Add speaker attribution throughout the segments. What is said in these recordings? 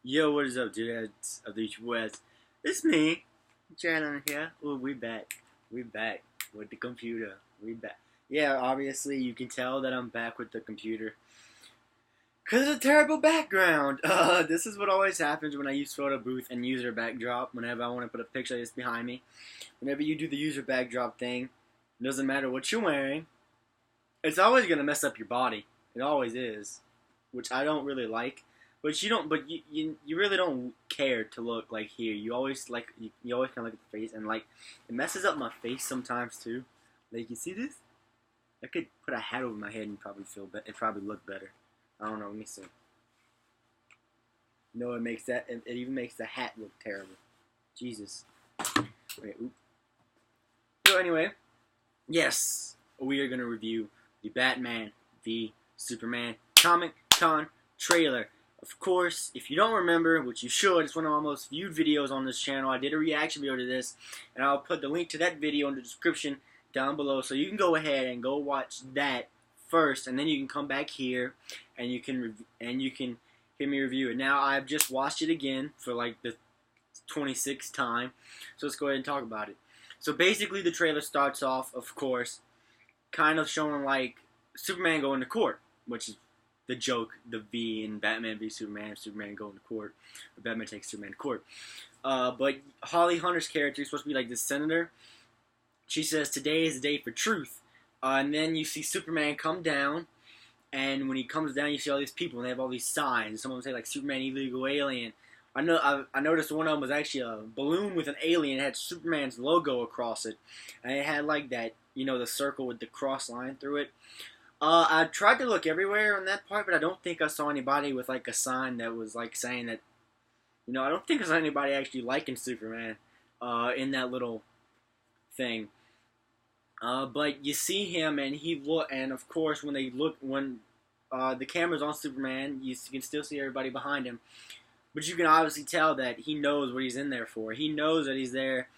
Speaker 1: Yo, what is up, dudes of the East West? It's me, Leonard here. Oh, we back. We back with the computer. We back. Yeah, obviously you can tell that I'm back with the computer. Cause of a terrible background. This is what always happens when I use photo booth and user backdrop. Whenever I want to put a picture of this behind me, whenever you do the user backdrop thing, it doesn't matter what you're wearing. It's always gonna mess up your body. It always is, which I don't really like. But you don't. But you really don't care to look like here. You always like you always kind of look at the face and like it messes up my face sometimes too. Like you see this? I could put a hat over my head and probably feel better. It probably look better. I don't know. Let me see. No, it makes that. It even makes the hat look terrible. Jesus. Okay. Oop. So anyway, yes, we are gonna review the Batman v Superman Comic Con trailer. Of course, if you don't remember, which you should, it's one of my most viewed videos on this channel. I did a reaction video to this, and I'll put the link to that video in the description down below, so you can go ahead and go watch that first, and then you can come back here, and you can hear me review it. Now, I've just watched it again for like the 26th time, so let's go ahead and talk about it. So basically, the trailer starts off, of course, kind of showing like Superman going to court, which is the joke, the V in Batman v Superman, Superman going to court, or Batman takes Superman to court. But Holly Hunter's character is supposed to be like this senator. She says, today is the day for truth. And then you see Superman come down, and when he comes down, you see all these people, and they have all these signs. Some of them say, like, Superman illegal alien. I noticed one of them was actually a balloon with an alien. It had Superman's logo across it. And it had, like, that, you know, the circle with the cross line through it. I tried to look everywhere on that part, but I don't think I saw anybody with, like, a sign that was, like, saying that, you know, I don't think I saw anybody actually liking Superman, in that little thing. But you see him, and of course, when the camera's on Superman, you can still see everybody behind him. But you can obviously tell that he knows what he's in there for. He knows that he's there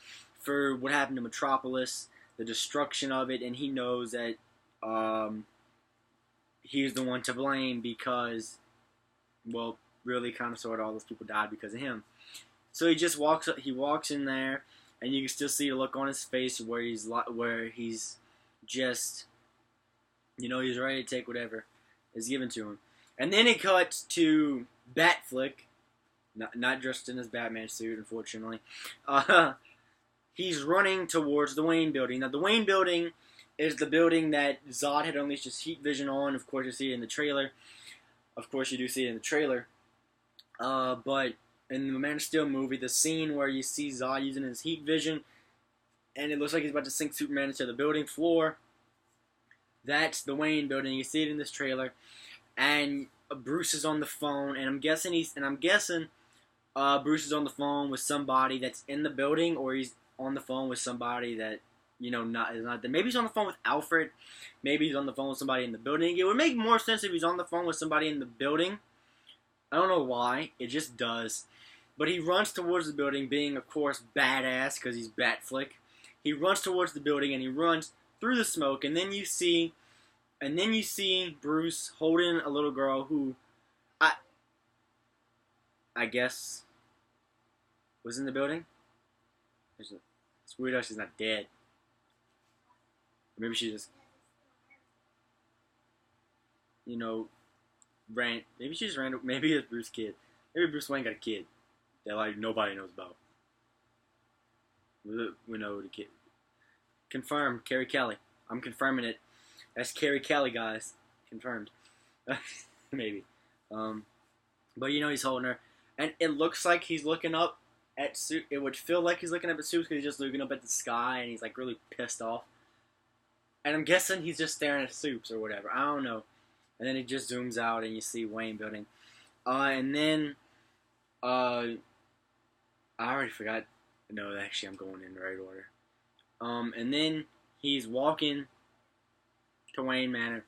Speaker 1: for what happened to Metropolis, the destruction of it, and he knows that, he's the one to blame because, well, really, kind of, sort of, all those people died because of him. So he just walks in there, and you can still see the look on his face where he's just, you know, he's ready to take whatever is given to him. And then it cuts to Batflick, not dressed in his Batman suit, unfortunately. He's running towards the Wayne building. Now, the Wayne building is the building that Zod had unleashed his heat vision on. Of course, you see it in the trailer. Of course, you do see it in the trailer. But in the Man of Steel movie, the scene where you see Zod using his heat vision, and it looks like he's about to sink Superman into the building floor, that's the Wayne building. You see it in this trailer. And Bruce is on the phone, and I'm guessing Bruce is on the phone with somebody that's in the building, or he's on the phone with somebody that, you know, is not there. Maybe he's on the phone with Alfred. Maybe he's on the phone with somebody in the building. It would make more sense if he's on the phone with somebody in the building. I don't know why. It just does. But he runs towards the building, being, of course, badass because he's Batflick. He runs towards the building, and he runs through the smoke. And then you see Bruce holding a little girl who, I guess, was in the building. It's weird how she's not dead. Maybe she just, you know, maybe she just ran. Maybe it's Bruce's kid. Maybe Bruce Wayne got a kid that, like, nobody knows about. We know the kid. Confirmed, Carrie Kelly. I'm confirming it. That's Carrie Kelly, guys. Confirmed. Maybe. But, you know, he's holding her. And it looks like he's looking up at it would feel like he's looking up at Supes because he's just looking up at the sky and he's, like, really pissed off. And I'm guessing he's just staring at Supes or whatever. I don't know. And then it just zooms out and you see Wayne building. And then, I already forgot. No, actually, I'm going in the right order. And then he's walking to Wayne Manor.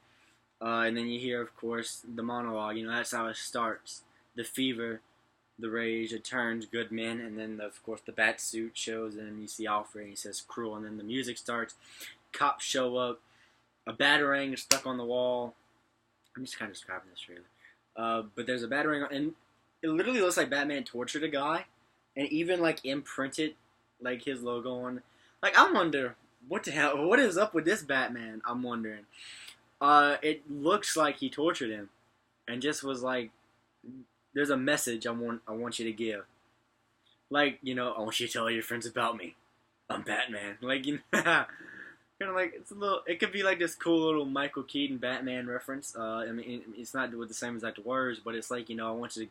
Speaker 1: And then you hear, of course, the monologue. You know, that's how it starts. The fever, the rage, it turns good men. And then, of course, the bat suit shows. And you see Alfred, and he says, cruel. And then the music starts. Cops show up. A batarang is stuck on the wall. I'm just kind of describing this trailer. But there's a batarang, and it literally looks like Batman tortured a guy, and even like imprinted like his logo on. Like I wonder what the hell, what is up with this Batman? I'm wondering. It looks like he tortured him, and just was like, "There's a message I want you to give." Like, you know, I want you to tell all your friends about me. I'm Batman. Like, you know, kind of like, it's a little, it could be like this cool little Michael Keaton Batman reference. I mean, it's not with the same exact words, but it's like, you know, I want you to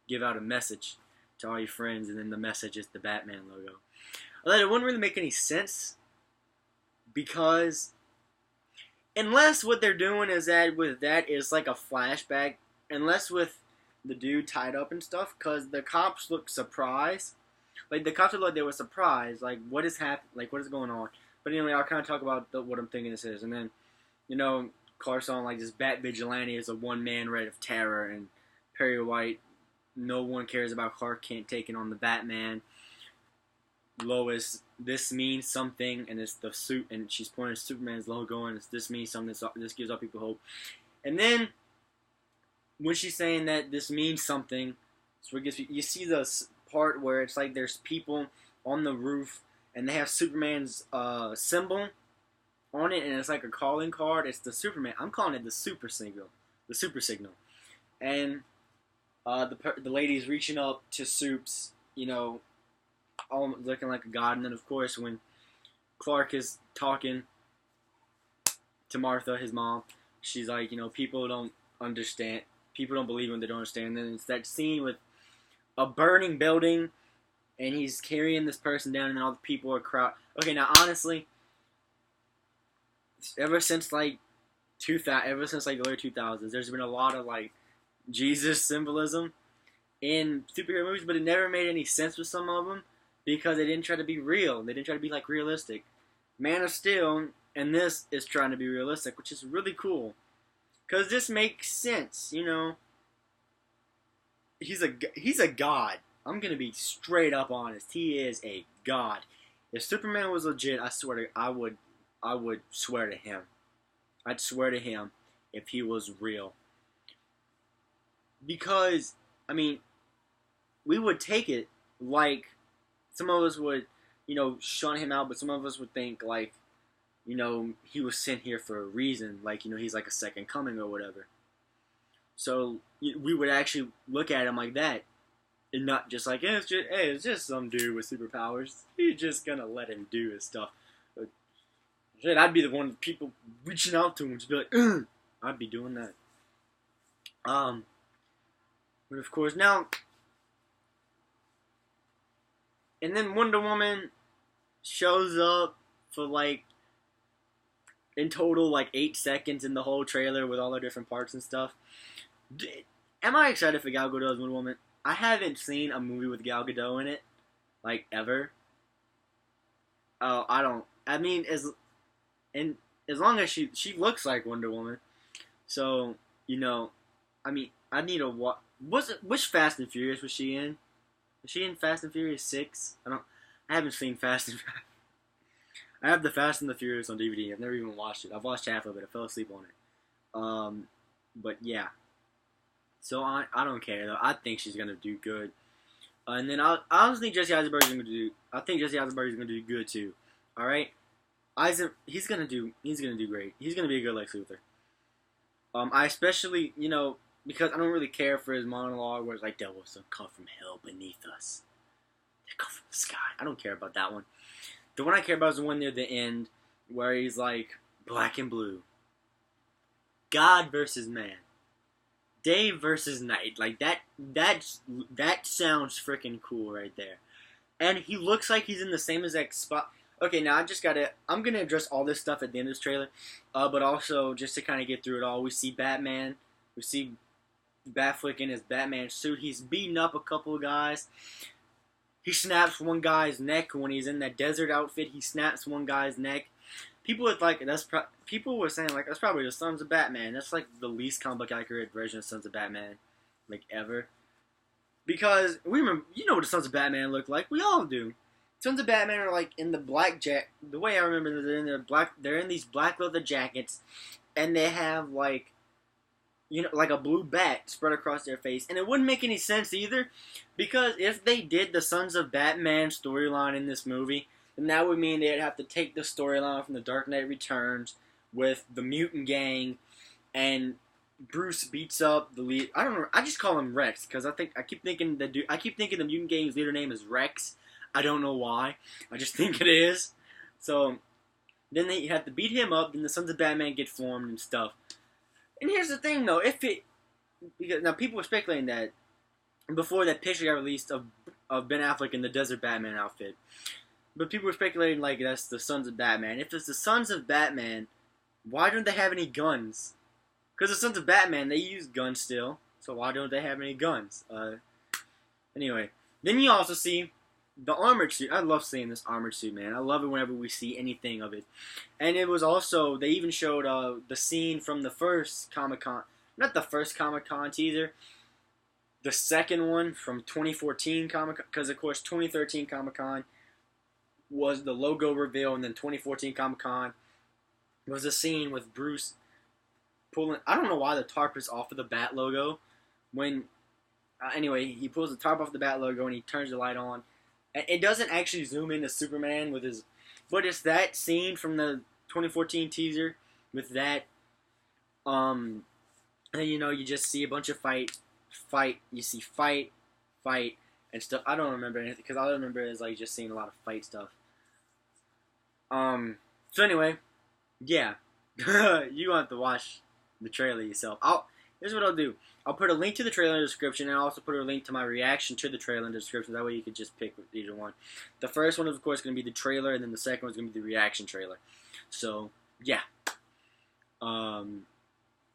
Speaker 1: give out a message to all your friends, and then the message is the Batman logo. Although it wouldn't really make any sense, because unless what they're doing is that with that is like a flashback, unless with the dude tied up and stuff, because the cops look surprised. Like, the cops look like they were surprised. Like, what is happening? Like, what is going on? But anyway, I'll kind of talk about what I'm thinking this is. And then, you know, Clark's on, like, this Bat Vigilante is a one-man raid of terror. And Perry White, no one cares about Clark Kent taking on the Batman. Lois, this means something. And it's the suit. And she's pointing to Superman's logo. And this means something. This gives all people hope. And then, when she's saying that this means something, so you see this part where it's like there's people on the roof and they have Superman's symbol on it, and it's like a calling card. It's the Superman. I'm calling it the super signal. The super signal. And the lady's reaching up to Supes, you know, all looking like a god. And then of course when Clark is talking to Martha, his mom, she's like, you know, people don't understand. People don't believe when they don't understand. And then it's that scene with a burning building, and he's carrying this person down, and all the people are Okay, now honestly, ever since like the early 2000s, there's been a lot of like Jesus symbolism in superhero movies, but it never made any sense with some of them because they didn't try to be real. They didn't try to be like realistic. Man of Steel and this is trying to be realistic, which is really cool because this makes sense, you know. He's a god. I'm gonna be straight up honest. He is a god. If Superman was legit, I would swear to him. I'd swear to him if he was real. Because I mean, we would take it like some of us would, you know, shun him out, but some of us would think like, you know, he was sent here for a reason. Like, you know, he's like a second coming or whatever. So we would actually look at him like that, and not just like, it's just some dude with superpowers. You're just gonna let him do his stuff. But shit, I'd be the one people reaching out to him to be like, ugh! I'd be doing that. But of course now, and then Wonder Woman shows up for like, in total, like 8 seconds in the whole trailer with all the different parts and stuff. Am I excited for Gal Gadot's Wonder Woman? I haven't seen a movie with Gal Gadot in it, like, ever. Oh, I don't. I mean, as long as she looks like Wonder Woman, so, you know, I mean, I need a what? Which Fast and Furious was she in? Was she in Fast and Furious 6? I haven't seen Fast and. I have the Fast and the Furious on DVD. I've never even watched it. I've watched half of it. I fell asleep on it. But yeah. So I don't care though. I think she's gonna do good. And then I honestly think Jesse Eisenberg is gonna do. I think Jesse Eisenberg is gonna do good too. All right, he's gonna do great. He's gonna be a good Lex Luthor. I especially, you know, because I don't really care for his monologue where it's like, devils don't come from hell beneath us. They come from the sky. I don't care about that one. The one I care about is the one near the end where he's like, black and blue. God versus man. Day versus night. Like, that sounds freaking cool right there. And he looks like he's in the same exact spot. Okay, now I'm gonna address all this stuff at the end of this trailer. But also, just to kind of get through it all, we see Batman. We see Batfleck in his Batman suit. He's beating up a couple of guys. He snaps one guy's neck when he's in that desert outfit. He snaps one guy's neck. People were like, people were saying like, that's probably the Sons of Batman. That's like the least comic book accurate version of Sons of Batman, like ever. Because we remember, you know what the Sons of Batman look like. We all do. Sons of Batman are like in the black jacket. The way I remember, they're in these black leather jackets, and they have like like a blue bat spread across their face. And it wouldn't make any sense either, because if they did the Sons of Batman storyline in this movie, then that would mean they'd have to take the storyline from The Dark Knight Returns with the mutant gang, and Bruce beats up the lead. I don't know. I just call him Rex because I keep thinking the mutant gang's leader name is Rex. I don't know why. I just think it is. So then they have to beat him up. Then the Sons of Batman get formed and stuff. And here's the thing, though. Because now people were speculating that before that picture got released of Ben Affleck in the Desert Batman outfit, but people were speculating like that's the Sons of Batman. If it's the Sons of Batman, why don't they have any guns? Because the Sons of Batman, they use guns still, so why don't they have any guns? Anyway, then you also see the armored suit. I love seeing this armored suit, man. I love it whenever we see anything of it. And it was also, they even showed the scene from the first Comic-Con, not the first Comic-Con teaser, the second one from 2014 Comic-Con, because of course 2013 Comic-Con was the logo reveal, and then 2014 Comic-Con was a scene with Bruce pulling, I don't know why the tarp is off of the Bat logo, when, anyway, he pulls the tarp off the Bat logo and he turns the light on. It doesn't actually zoom into Superman with his, but it's that scene from the 2014 teaser with that, and you just see a bunch of fight, you see fight, and stuff. I don't remember anything, because all I remember is, like, just seeing a lot of fight stuff. So anyway, yeah, you want to watch the trailer yourself. Here's what I'll do. I'll put a link to the trailer in the description, and I'll also put a link to my reaction to the trailer in the description. That way you can just pick either one. The first one is, of course, going to be the trailer, and then the second one is going to be the reaction trailer. So, yeah. No,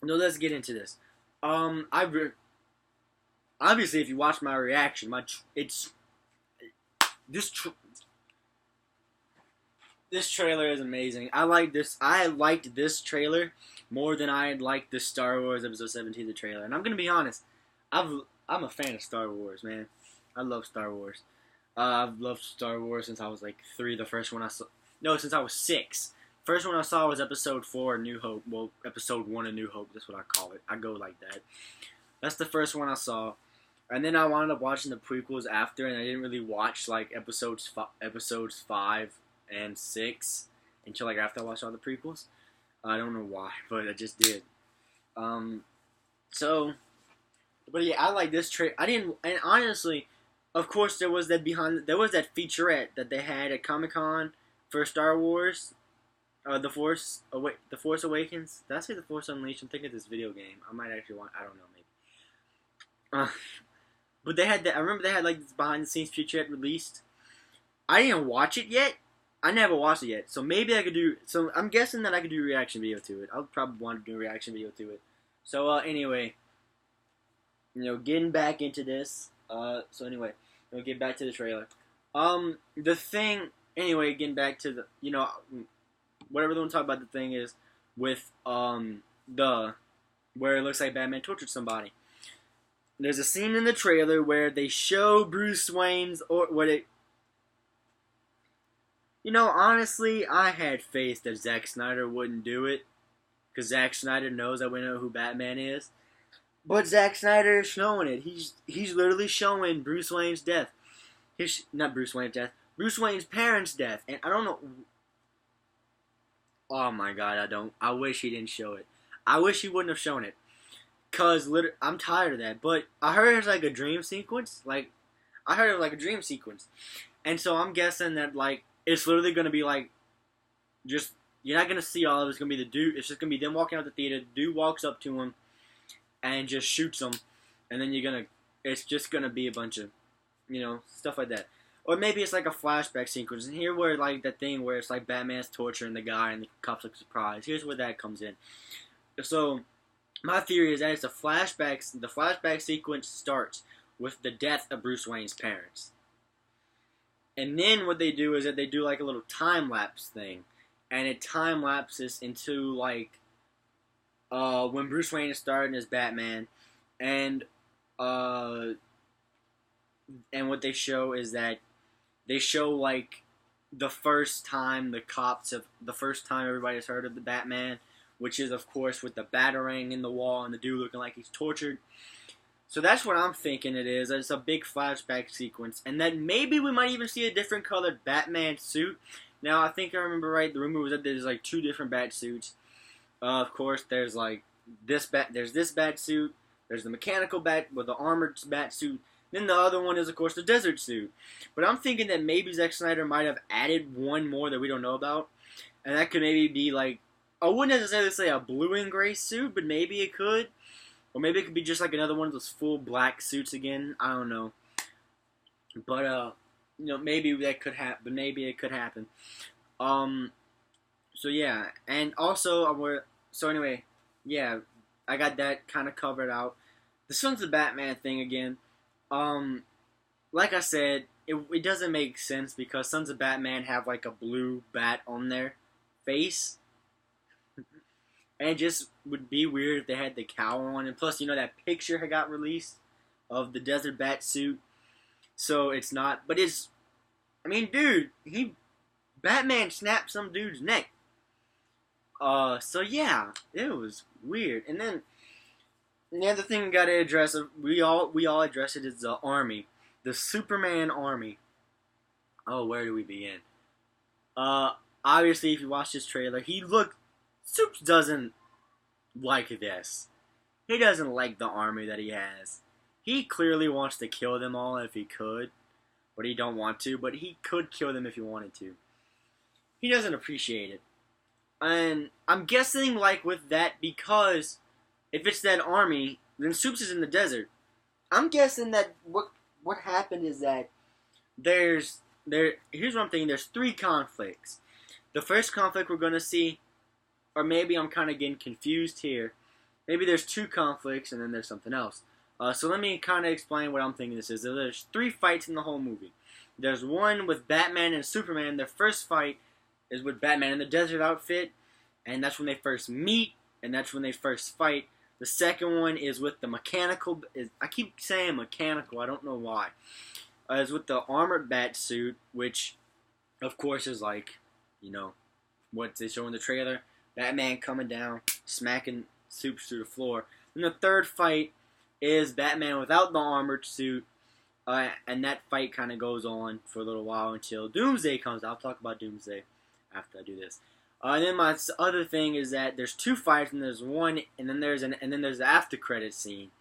Speaker 1: let's get into this. Obviously, if you watch my reaction, this trailer is amazing. I liked this trailer more than I liked the Star Wars Episode 17 the trailer. And I'm gonna be honest, I'm a fan of Star Wars, man. I love Star Wars. I've loved Star Wars since I was like 3. The first one I saw, no, since I was 6. First one I saw was Episode 4, A New Hope. Well, Episode 1, A New Hope. That's what I call it. I go like that. That's the first one I saw. And then I wound up watching the prequels after, and I didn't really watch like episodes 5 and 6 until like after I watched all the prequels. I don't know why, but I just did. But yeah, I like this trailer. And honestly, of course, there was that featurette that they had at Comic-Con for Star Wars, The Force Awakens. Did I say The Force Unleashed? I'm thinking of this video game. I might actually I don't know, maybe. But they had that. I remember they had like this behind the scenes featurette released. I didn't watch it yet. I never watched it yet, so maybe I could do. So I'm guessing that I could do a reaction video to it. I'll probably want to do a reaction video to it. So anyway, getting back into this. So anyway, we'll get back to the trailer. The thing. Anyway, getting back to the whatever they want to talk about. The thing is with where it looks like Batman tortured somebody. There's a scene in the trailer where they show Bruce Wayne's honestly, I had faith that Zack Snyder wouldn't do it, because Zack Snyder knows that we know who Batman is. But Zack Snyder is showing it. He's literally showing Bruce Wayne's death. Not Bruce Wayne's death. Bruce Wayne's parents' death. And I don't know. Oh my god, I wish he didn't show it. I wish he wouldn't have shown it. Because I'm tired of that. But I heard it's like a dream sequence. And so I'm guessing that, like, it's literally going to be like, you're not going to see all of it. It's going to be the dude. It's just going to be them walking out the theater. The dude walks up to him and just shoots him. And then it's just going to be a bunch of, stuff like that. Or maybe it's like a flashback sequence. And here where, like, that thing where it's like Batman's torturing the guy and the cops look surprised. Here's where that comes in. So, my theory is that the flashback sequence starts with the death of Bruce Wayne's parents. And then what they do is that they do like a little time-lapse thing. And it time-lapses into like when Bruce Wayne is starting as Batman. And what they show is that they show like the first time everybody's heard of the Batman, which is, of course, with the batarang in the wall and the dude looking like he's tortured. So that's what I'm thinking it is. It's a big flashback sequence. And then maybe we might even see a different colored Batman suit. Now, I think I remember right, the rumor was that there's like 2 different bat suits. Of course, there's like there's this bat suit. There's the mechanical bat with the armored bat suit. Then the other one is, of course, the desert suit. But I'm thinking that maybe Zack Snyder might have added one more that we don't know about. And that could maybe be like, I wouldn't necessarily say a blue and gray suit, but maybe it could. Or maybe it could be just like another one of those full black suits again. I don't know. But, maybe that could happen. But maybe it could happen. So yeah. And also, so anyway, yeah, I got that kind of covered out. The Sons of Batman thing again. Like I said, it doesn't make sense because Sons of Batman have like a blue bat on their face. And it just would be weird if they had the cowl on. And plus, that picture had got released of the Desert Bat suit. So it's not, but it's, I mean, dude, Batman snapped some dude's neck. So yeah, it was weird. And then, the other thing we gotta address, we all address it, is the army. The Superman army. Oh, where do we begin? Obviously, if you watch this trailer, Supes doesn't like this. He doesn't like the army that he has. He clearly wants to kill them all if he could, but he don't want to, but he could kill them if he wanted to. He doesn't appreciate it. And I'm guessing, like, with that, because if it's that army, then Supes is in the desert. I'm guessing that what happened is that here's what I'm thinking, there's 3 conflicts. The first conflict we're going to see, or maybe I'm kind of getting confused here. Maybe there's 2 conflicts and then there's something else. So let me kind of explain what I'm thinking this is. There's 3 fights in the whole movie. There's one with Batman and Superman. Their first fight is with Batman in the desert outfit, and that's when they first meet, and that's when they first fight. The second one is with the mechanical. I keep saying mechanical. I don't know why. Is with the armored bat suit, which, of course, is like, what they show in the trailer. Batman coming down, smacking Supes through the floor. And the third fight is Batman without the armored suit, and that fight kind of goes on for a little while until Doomsday comes out. I'll talk about Doomsday after I do this. And then my other thing is that there's 2 fights, and there's one, and then there's the after credit scene,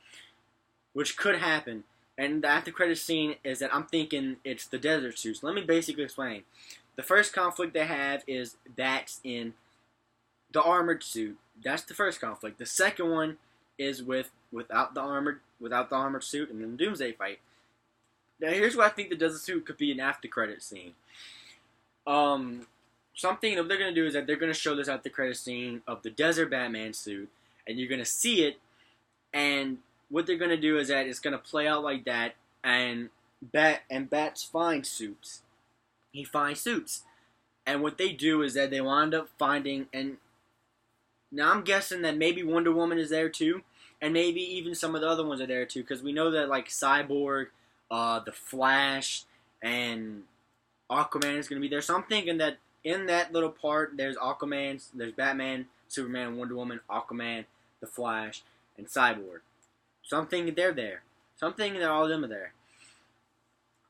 Speaker 1: which could happen. And the after credit scene is that I'm thinking it's the desert suits. Let me basically explain. The first conflict they have is Bats in the armored suit. That's the first conflict. The second one is without the armored suit, and then the Doomsday fight. Now here's what I think the desert suit could be an after credit scene. Something that they're going to do is that they're going to show this after credit scene of the desert Batman suit, and you're going to see it, and what they're going to do is that it's going to play out like that, and Bats finds Supes. He finds Supes. And what they do is that they wind up finding, and now I'm guessing that maybe Wonder Woman is there too, and maybe even some of the other ones are there too, because we know that like Cyborg, the Flash, and Aquaman is going to be there. So I'm thinking that in that little part, there's Aquaman, there's Batman, Superman, Wonder Woman, Aquaman, the Flash, and Cyborg. So I'm thinking they're there. So I'm thinking that all of them are there.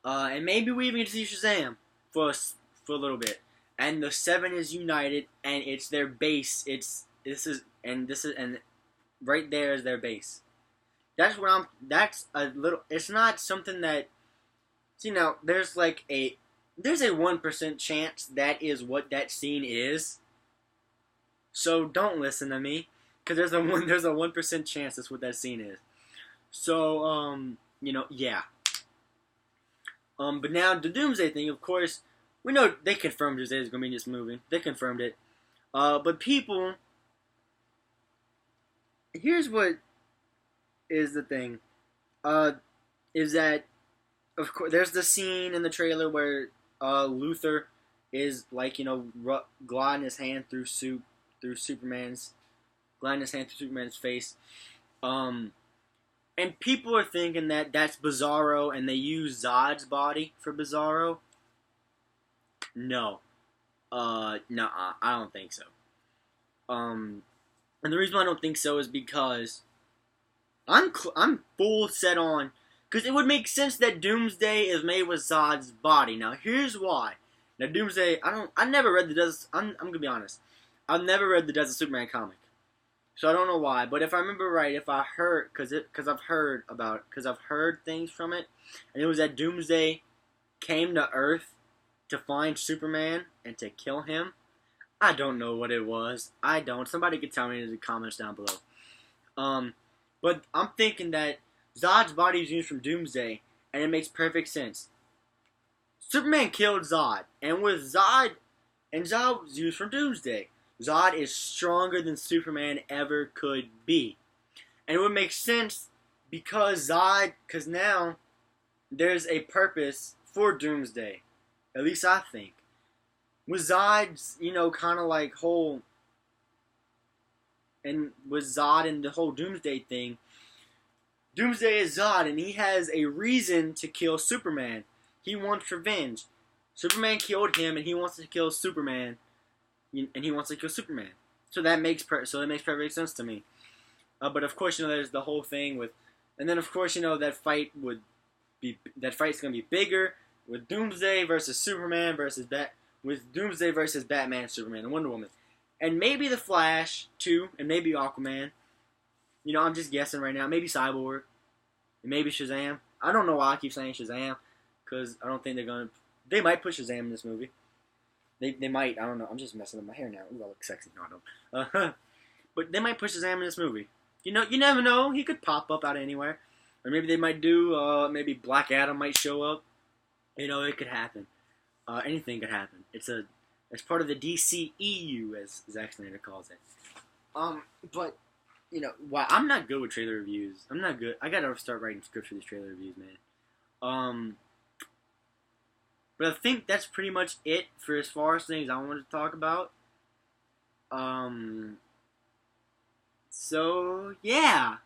Speaker 1: And maybe we even get to see Shazam for a little bit. And the 7 is united, and it's their base. And right there is their base. That's a little. It's not something that. There's a 1% chance that is what that scene is. So don't listen to me, because there's a 1% chance that's what that scene is. So yeah. But now the Doomsday thing, of course, we know they confirmed Doomsday is gonna be in this movie. They confirmed it. But people, here's what is the thing. Is that, of course, there's the scene in the trailer where Luthor is gliding his hand through Superman's face. And people are thinking that that's Bizarro, and they use Zod's body for Bizarro. No. Nuh-uh. I don't think so. And the reason why I don't think so is because I'm full set on, because it would make sense that Doomsday is made with Zod's body. Now here's why. Now Doomsday, I never read the Death. I'm gonna be honest. I've never read the Death of Superman comic, so I don't know why. But if I remember right, if I heard, because I've heard things from it, and it was that Doomsday came to Earth to find Superman and to kill him. I don't know what it was. I don't. Somebody could tell me in the comments down below. But I'm thinking that Zod's body is used from Doomsday, and it makes perfect sense. Superman killed Zod, and Zod was used from Doomsday. Zod is stronger than Superman ever could be. And it would make sense because now there's a purpose for Doomsday. At least I think. With Zod's, kind of like whole, and with Zod and the whole Doomsday thing, Doomsday is Zod, and he has a reason to kill Superman. He wants revenge. Superman killed him, and he wants to kill Superman, So that makes perfect sense to me. But of course, there's the whole thing with, and then of course, that fight's gonna be bigger with Doomsday versus Superman with Doomsday versus Batman, Superman, and Wonder Woman. And maybe The Flash, too, and maybe Aquaman. I'm just guessing right now. Maybe Cyborg. And maybe Shazam. I don't know why I keep saying Shazam, because I don't think they're going to... They might put Shazam in this movie. They might. I don't know. I'm just messing up my hair now. Ooh, I look sexy. No, I don't. But they might put Shazam in this movie. You never know. He could pop up out of anywhere. Or maybe they might do... maybe Black Adam might show up. It could happen. Anything could happen. It's part of the DCEU, as Zack Snyder calls it. But why I'm not good with trailer reviews. I'm not good. I gotta start writing scripts for these trailer reviews, man. But I think that's pretty much it for as far as things I wanted to talk about. So yeah.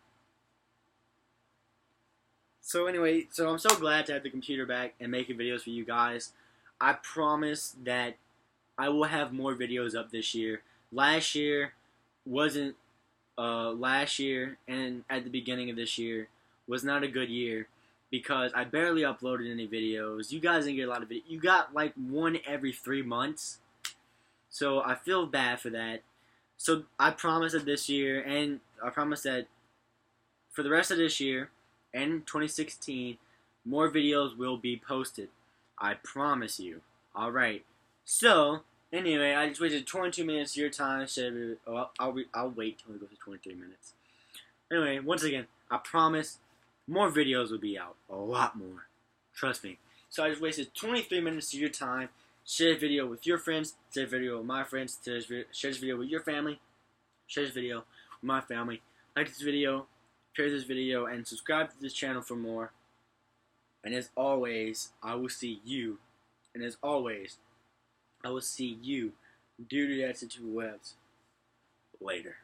Speaker 1: So anyway, I'm so glad to have the computer back and making videos for you guys. I promise that I will have more videos up this year. Last year and at the beginning of this year was not a good year because I barely uploaded any videos. You guys didn't get a lot of videos. You got like one every 3 months. So I feel bad for that. So I promise that this year, and I promise that for the rest of this year and 2016, more videos will be posted. I promise you. Alright. So, anyway, I just wasted 22 minutes of your time. I'll wait till we go to 23 minutes. Anyway, once again, I promise more videos will be out. A lot more. Trust me. So I just wasted 23 minutes of your time. Share this video with your friends. Share this video with my friends. Share this video with your family. Share this video with my family. Like this video. Share this video. And subscribe to this channel for more. And as always, I will see you. And as always, I will see you due to the attitude webs later.